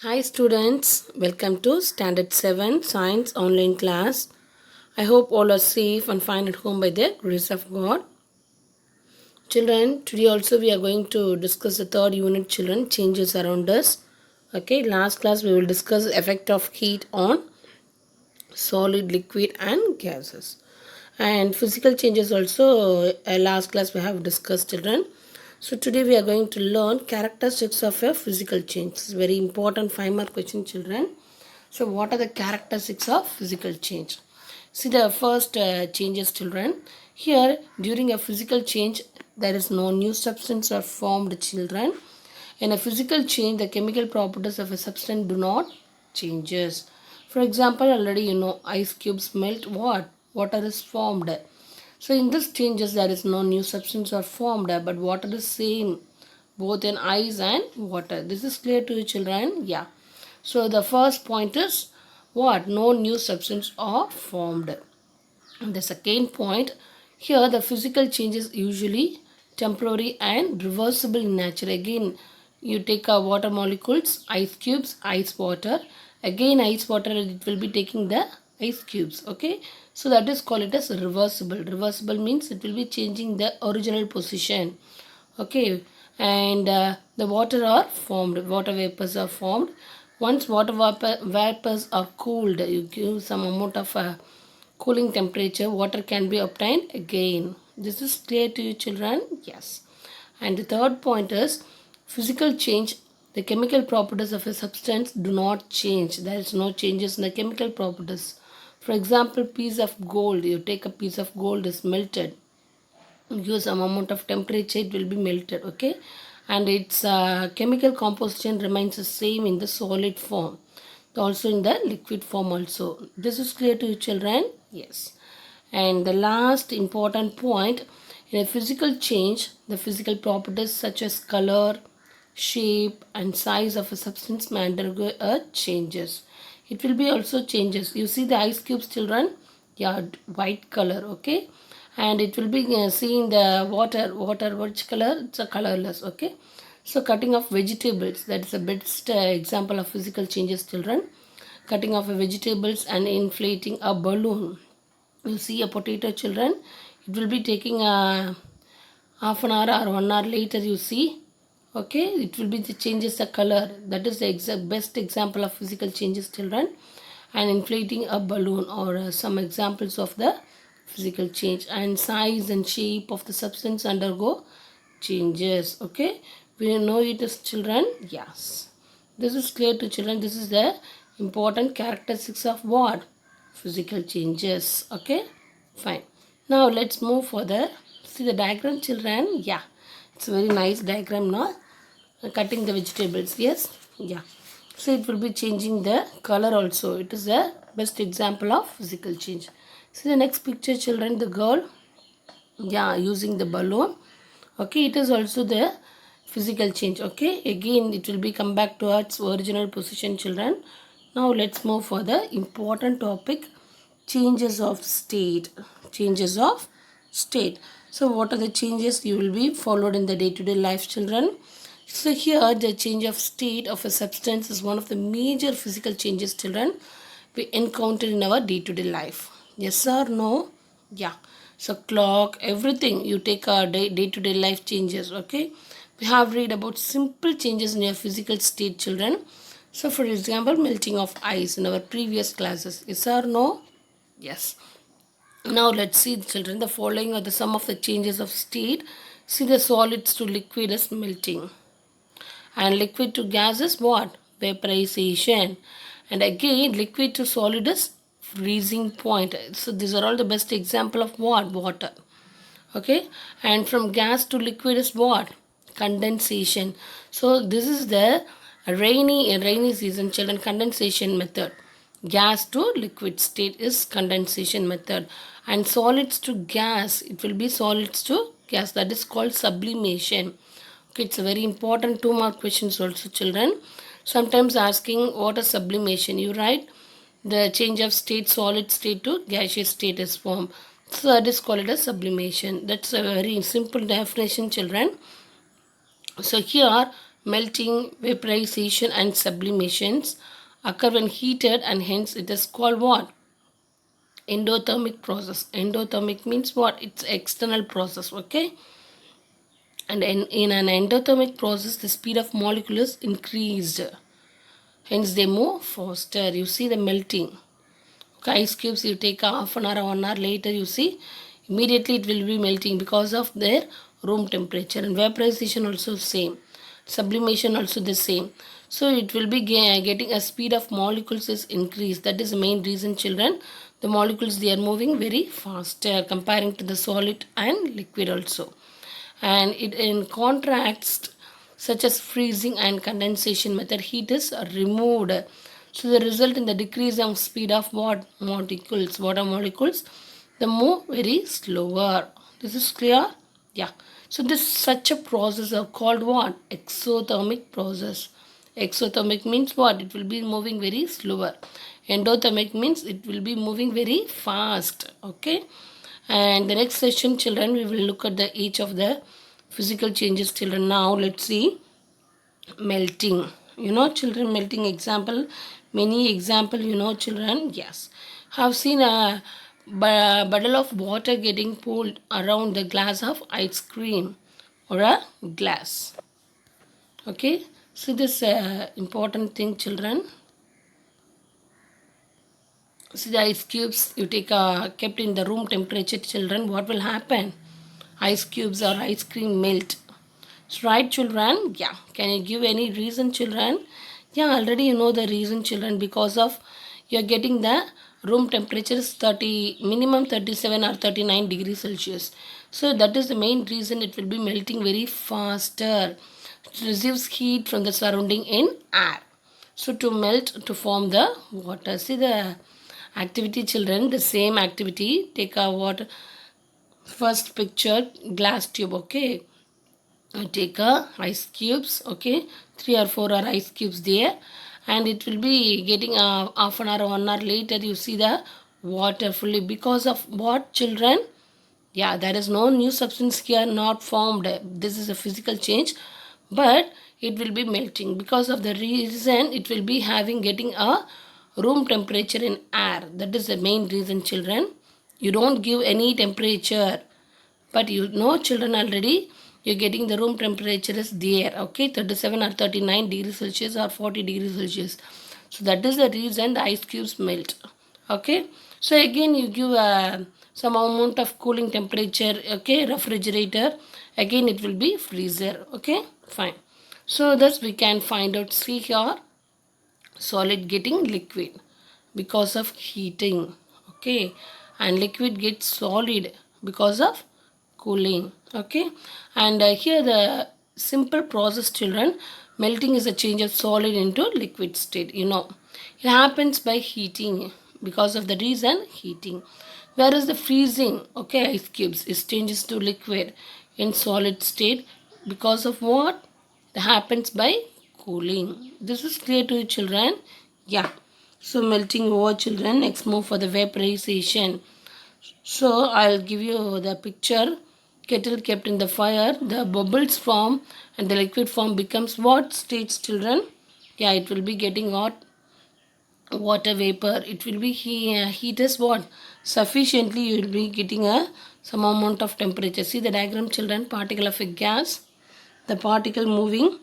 Hi students, welcome to Standard 7 Science online class. I hope all are safe and fine at home by the grace of God. Children, today also we are going to discuss the third unit children changes around us. Okay, last class we will discuss the effect of heat on solid, liquid and gases. And physical changes also last class we have discussed children. So today we are going to learn characteristics of a physical change. This is very important 5 mark question children. So what are the characteristics of physical change? See the first changes children. Here during a physical change there is no new substance or formed children. In a physical change the chemical properties of a substance do not changes. For example already you know ice cubes melt what? Water is formed. So in this changes there is no new substance or formed but water is same both in ice and water. This is clear to you children? Yeah. So the first point is what? No new substance are formed. And the second point, here the physical change is usually temporary and reversible in nature. Again, you take a water molecules, ice cubes, ice water. Again, ice water, it will be taking the ice cubes. Okay, so that is called it as reversible. Reversible means it will be changing the original position. Okay, and the water are formed, water vapors are formed. Once water vapors are cooled, you give some amount of cooling temperature, water can be obtained again. This is clear to you children? Yes. And the third point is physical change. The chemical properties of a substance do not change. There is no changes in the chemical properties. For example, piece of gold, you take a piece of gold is melted, use some amount of temperature, it will be melted. Okay, and its chemical composition remains the same in the solid form, also in the liquid form also. This is clear to you children? Yes. And the last important point, in a physical change the physical properties such as color, shape and size of a substance may undergo a changes. It will be also changes. You see the ice cubes children? Yeah, white color. Okay, and it will be seeing the water which color? It's a colorless. Okay, so cutting of vegetables, that is the best example of physical changes children. Cutting of a vegetables and inflating a balloon. You see a potato children, it will be taking a half an hour or 1 hour later you see. Okay, it will be the changes the color. That is the best example of physical changes children. And inflating a balloon or some examples of the physical change. And size and shape of the substance undergo changes. Okay, we know it as children? Yes. This is clear to children. This is the important characteristics of what? Physical changes. Okay, fine. Now let's move further. See the diagram children? Yeah, it's a very nice diagram now. Cutting the vegetables. Yes, yeah. So it will be changing the color also. It is the best example of physical change. See the next picture children, the girl, yeah, using the balloon. Okay, it is also the physical change. Okay, again it will be come back to its original position children. Now let's move for the important topic, changes of state. Changes of state. So what are the changes you will be followed in the day-to-day life children? So here the change of state of a substance is one of the major physical changes children we encounter in our day-to-day life. Yes or no? Yeah. So clock, everything you take our day-to-day life changes. Okay. We have read about simple changes in your physical state children. So for example, melting of ice in our previous classes. Yes or no? Yes. Now let's see children, the following are the sum of the changes of state. See the solids to liquid is melting. And liquid to gas is what? Vaporization. And again liquid to solid is freezing point. So these are all the best example of what? Water. Okay, and from gas to liquid is what? Condensation. So this is the rainy season children, condensation method. Gas to liquid state is condensation method, and solids to gas, it will be solids to gas, that is called sublimation. Okay, it's a very important 2 mark questions also children. Sometimes asking what is sublimation, you write the change of state, solid state to gaseous state is formed. So that is called as sublimation. That's a very simple definition children. So here melting, vaporization and sublimations occur when heated, and hence it is called what? Endothermic process. Endothermic means what? It's external process, okay? And in an endothermic process, the speed of molecule is increased. Hence they move faster. You see the melting. Okay, ice cubes, you take half an hour or 1 hour later, you see, immediately it will be melting because of their room temperature. And vaporization also same. Sublimation also the same. So it will be getting a speed of molecules is increased. That is the main reason, children. The molecules, they are moving very fast comparing to the solid and liquid also. And it in contrast, such as freezing and condensation method, heat is removed. So the result in the decrease of speed of what? Molecules. Water molecules, the move very slower. This is clear? Yeah. So this such a process are called what? Exothermic process. Exothermic means what? It will be moving very slower. Endothermic means it will be moving very fast. Okay. And the next session, children, we will look at the each of the physical changes, children. Now let's see melting. You know, children, melting example, many example, you know, children. Yes, have seen a bottle of water getting pulled around the glass of ice cream or a glass. Okay, so this important thing, children. See the ice cubes you take kept in the room temperature, children. What will happen? Ice cubes or ice cream melt. So, right, children? Yeah. Can you give any reason, children? Yeah, already you know the reason, children, because of you're getting the room temperature is 30, minimum 37 or 39 degrees Celsius. So that is the main reason it will be melting very faster. It receives heat from the surrounding in air. So to melt to form the water. See the activity, children, the same activity. Take a water. First picture, glass tube, okay. Take a ice cubes, okay, 3 or 4 are ice cubes there, and it will be getting a half an hour or 1 hour later, you see the water fully because of what, children? Yeah, there is no new substance here not formed. This is a physical change, but it will be melting because of the reason it will be having getting a room temperature in air. That is the main reason, children. You don't give any temperature, but you know, children, already you're getting the room temperature is there, okay, 37 or 39 degrees Celsius or 40 degrees Celsius. So that is the reason the ice cubes melt. Okay, so again you give some amount of cooling temperature, okay, refrigerator, again it will be freezer. Okay, fine. So thus we can find out, see here, solid getting liquid because of heating, okay, and liquid gets solid because of cooling. Okay, and here the simple process, children. Melting is a change of solid into liquid state, you know. It happens by heating, because of the reason heating. Whereas the freezing, okay, ice cubes, it changes to liquid in solid state because of what? That happens by cooling. This is clear to you, children? Yeah. So melting over, children. Next move for the vaporization. So I'll give you the picture. Kettle kept in the fire, the bubbles form and the liquid form becomes what stage, children? Yeah, it will be getting hot water vapor. It will be heat is what? Sufficiently you will be getting a some amount of temperature. See the diagram, children. Particle of a gas, the particle moving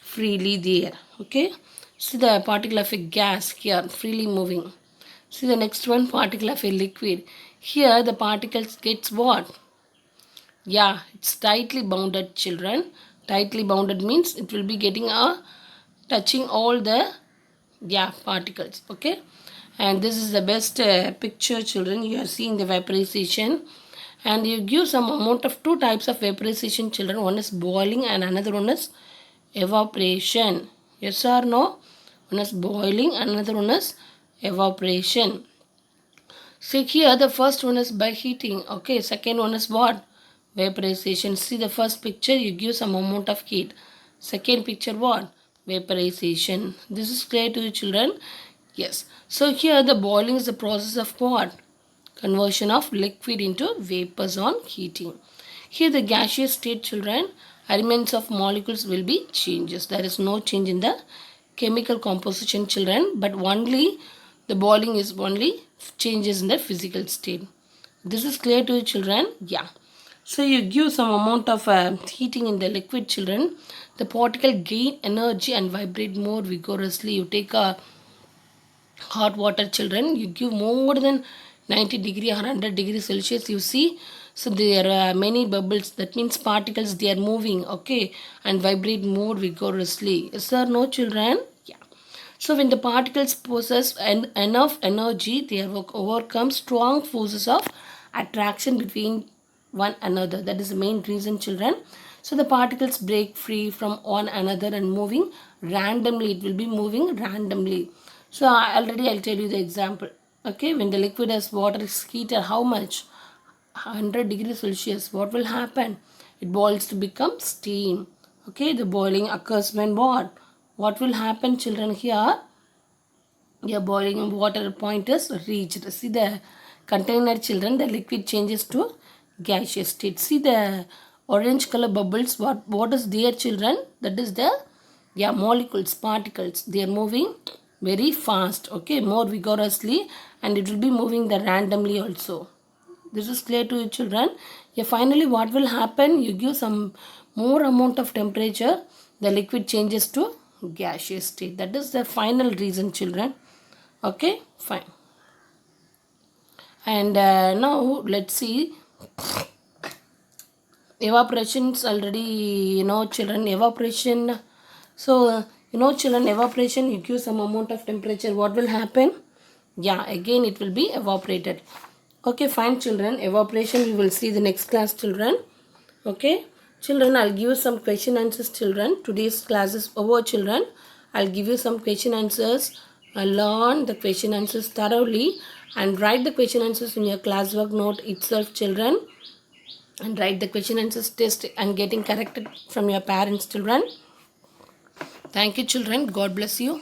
freely there. Okay, see the particle of a gas here freely moving. See the next one, particle of a liquid. Here the particles gets what? Yeah, it's tightly bounded, children. Tightly bounded means it will be getting a touching all the particles. Okay, and this is the best picture, children. You are seeing the vaporization, and you give some amount of two types of vaporization, children. One is boiling and another one is evaporation. Yes or no? One is boiling and another one is evaporation. See here, the first one is by heating. Okay, second one is what? Vaporization. See the first picture, you give some amount of heat. Second picture, what? Vaporization. This is clear to you, children? Yes. So here the boiling is the process of what? Conversion of liquid into vapors on heating. Here the gaseous state, children, elements of molecules will be changes. There is no change in the chemical composition, children, but only the boiling is only changes in the physical state. This is clear to you, children? Yeah. So you give some amount of heating in the liquid, children. The particle gain energy and vibrate more vigorously. You take a hot water, children, you give more than 90 degree or 100 degree Celsius, you see. So there are many bubbles, that means particles, they are moving, okay, and vibrate more vigorously. Yes or no, children? Yeah. So when the particles possess enough energy, they overcome strong forces of attraction between one another. That is the main reason, children. So the particles break free from one another and moving randomly. It will be moving randomly. So I'll tell you the example. Okay, when the liquid as water is heated, how much? 100 degrees Celsius. What will happen? It boils to become steam. Okay, the boiling occurs when what? What will happen, children, here? Your boiling water point is reached. See the container, children, the liquid changes to gaseous state. See the orange color bubbles. What is there, children? That is the, yeah, molecules, particles. They are moving very fast, okay, more vigorously, and it will be moving the randomly also. This is clear to you, children? Yeah, finally what will happen? You give some more amount of temperature, the liquid changes to gaseous state. That is the final reason, children. Okay, fine. And now let's see, evaporations already, children, evaporation. So children, evaporation, you give some amount of temperature, what will happen? Yeah, again it will be evaporated. Okay, fine, children. Evaporation we will see the next class, children. Okay, children, I'll give you some question answers, children. Today's class is over, children. I'll give you some question answers. Learn the question answers thoroughly and write the question answers in your classwork note itself, children. And write the question answers test and getting corrected from your parents, children. Thank you, children. God bless you.